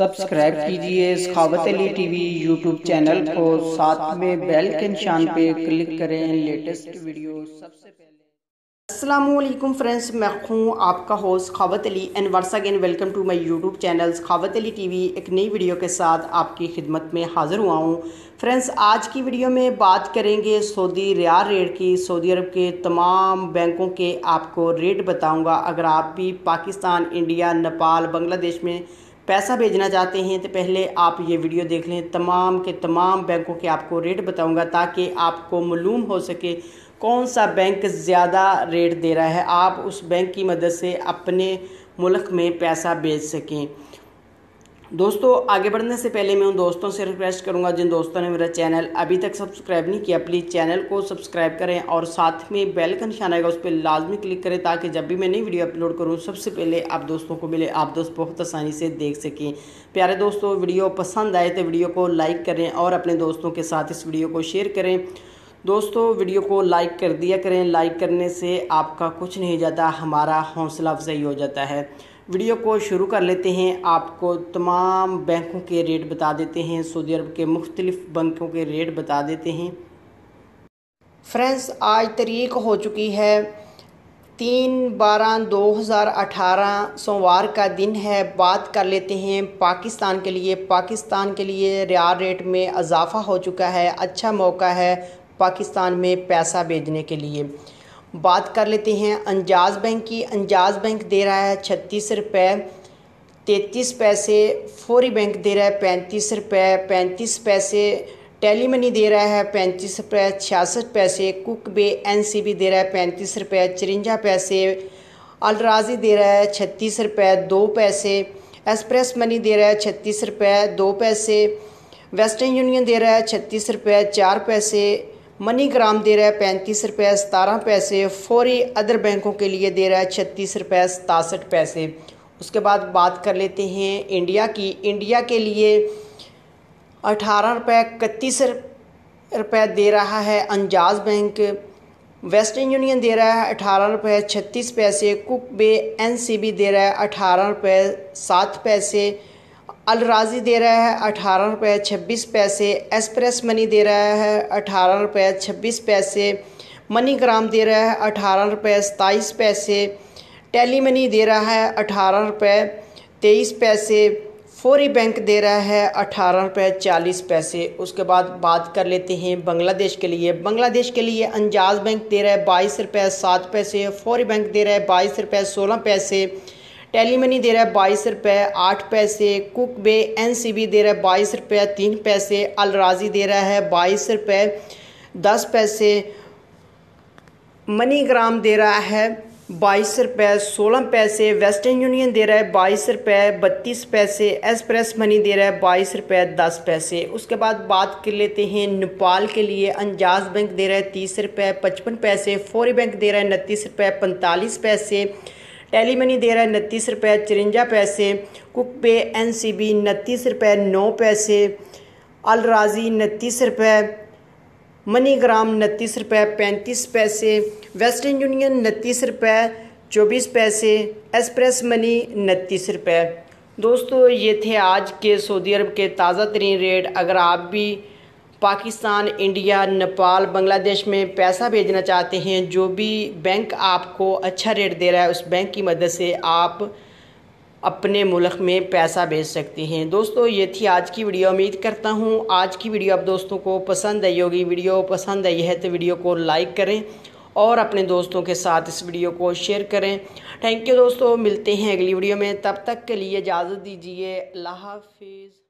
Subscribe कीजिए सखावत Ali TV YouTube channel को, साथ में बेल के निशान पे क्लिक करें लेटेस्ट वीडियो सबसे पहले। अस्सलामुअलैकुम फ्रेंड्स, मैं हूँ आपका host Sakhawat Ali and once again welcome to my YouTube channel Sakhawat Ali TV. एक नई वीडियो के साथ आपकी खिदमत में हाज़िर हुआ हूँ। फ्रेंड्स, आज की वीडियो में बात करेंगे सऊदी रियाल रेट की। सऊदी अरब के तमाम बैंकों के आपको रेट बताऊँगा। अगर आप भी पाकिस्तान, इंडिया, नेपाल, बांग्लादेश में पैसा भेजना चाहते हैं तो पहले आप ये वीडियो देख लें। तमाम के तमाम बैंकों के आपको रेट बताऊंगा ताकि आपको मालूम हो सके कौन सा बैंक ज़्यादा रेट दे रहा है, आप उस बैंक की मदद से अपने मुल्क में पैसा भेज सकें। दोस्तों, आगे बढ़ने से पहले मैं उन दोस्तों से रिक्वेस्ट करूंगा जिन दोस्तों ने मेरा चैनल अभी तक सब्सक्राइब नहीं किया, प्लीज़ चैनल को सब्सक्राइब करें और साथ में बेल का निशान आएगा उस पर लाजमी क्लिक करें ताकि जब भी मैं नई वीडियो अपलोड करूं सबसे पहले आप दोस्तों को मिले, आप दोस्त बहुत आसानी से देख सकें। प्यारे दोस्तों, वीडियो पसंद आए तो वीडियो को लाइक करें और अपने दोस्तों के साथ इस वीडियो को शेयर करें। दोस्तों, वीडियो को लाइक कर दिया करें, लाइक करने से आपका कुछ नहीं जाता, हमारा हौसला अफजाई हो जाता है। वीडियो को शुरू कर लेते हैं। आपको तमाम बैंकों के रेट बता देते हैं, सऊदी अरब के मुख्तलिफ बैंकों के रेट बता देते हैं। फ्रेंड्स, आज तारीख हो चुकी है 3/12/2018, सोमवार का दिन है। बात कर लेते हैं पाकिस्तान के लिए। पाकिस्तान के लिए रियाल रेट में इजाफ़ा हो चुका है, अच्छा मौका है पाकिस्तान में पैसा भेजने के लिए। बात कर लेते हैं अंजाज़ बैंक की। अंजाज़ बैंक दे रहा है 36 रुपये 33 पैसे, फौरी बैंक दे रहा है 35 रुपये 35 पैसे, टेली मनी दे रहा है 35 रुपये 66 पैसे, कुक बे NCB दे रहा है 35 रुपये 54 पैसे, अल राज़ी दे रहा है 36 रुपये 2 पैसे, एक्सप्रेस मनी दे रहा है 36 रुपये 2 पैसे, वेस्टर्न यूनियन दे रहा है 36 रुपये 4 पैसे, मनी ग्राम दे रहा है 35 रुपये 17 पैसे, फौरी अदर बैंकों के लिए दे रहा है 36 रुपये 67 पैसे। उसके बाद बात कर लेते हैं इंडिया की। इंडिया के लिए 18 रुपये 31 रुपये दे रहा है अंजाज़ बैंक। वेस्टर्न यूनियन दे रहा है 18 रुपये 36 पैसे, कुक बे NCB दे रहा है 18 रुपये 7 पैसे, अल राज़ी दे रहा है 18 रुपये 26 पैसे, एक्सप्रेस मनी दे रहा है 18 रुपये 26 पैसे, मनी ग्राम दे रहा है 18 रुपये 27 पैसे, टेली मनी दे रहा है 18 रुपये 23 पैसे, फौरी बैंक दे रहा है 18 रुपये 40 पैसे। उसके बाद बात कर लेते हैं बांग्लादेश के लिए। बांग्लादेश के लिए अंजाज़ बैंक दे रहा है 22 रुपये 7 पैसे, फौरी बैंक दे रहा है 22 रुपये 16 पैसे, टेली मनी दे रहा है 22 रुपये 8 पैसे, कुक बे NCB दे रहा है 22 रुपये 3 पैसे, अल राज़ी दे रहा है 22 रुपये 10 पैसे, मनी ग्राम दे रहा है 22 रुपये 16 पैसे, वेस्टर्न यूनियन दे रहा है 22 रुपये 32 पैसे, एक्सप्रेस मनी दे रहा है 22 रुपये 10 पैसे। उसके बाद बात कर लेते हैं नेपाल के लिए। अंजाज़ बैंक दे रहा है 30 रुपये 55 पैसे, फौरी बैंक दे रहा है 29 रुपये 45 पैसे, टेली मनी दे रहा है 29 रुपये 54 पैसे, कुक पे NCB 29 रुपये 9 पैसे, अल राज़ी 29 रुपये, मनी ग्राम 29 रुपये 35 पैसे, वेस्टर्न यूनियन 29 रुपये 24 पैसे, एक्सप्रेस मनी 29 रुपये। दोस्तों, ये थे आज के सऊदी अरब के ताज़ा तरीन रेट। अगर आप भी पाकिस्तान, इंडिया, नेपाल, बांग्लादेश में पैसा भेजना चाहते हैं, जो भी बैंक आपको अच्छा रेट दे रहा है उस बैंक की मदद से आप अपने मुल्क में पैसा भेज सकते हैं। दोस्तों, ये थी आज की वीडियो। उम्मीद करता हूँ आज की वीडियो आप दोस्तों को पसंद आई होगी। वीडियो पसंद आई है तो वीडियो को लाइक करें और अपने दोस्तों के साथ इस वीडियो को शेयर करें। थैंक यू दोस्तों, मिलते हैं अगली वीडियो में। तब तक के लिए इजाज़त दीजिए। अल्लाह हाफिज़।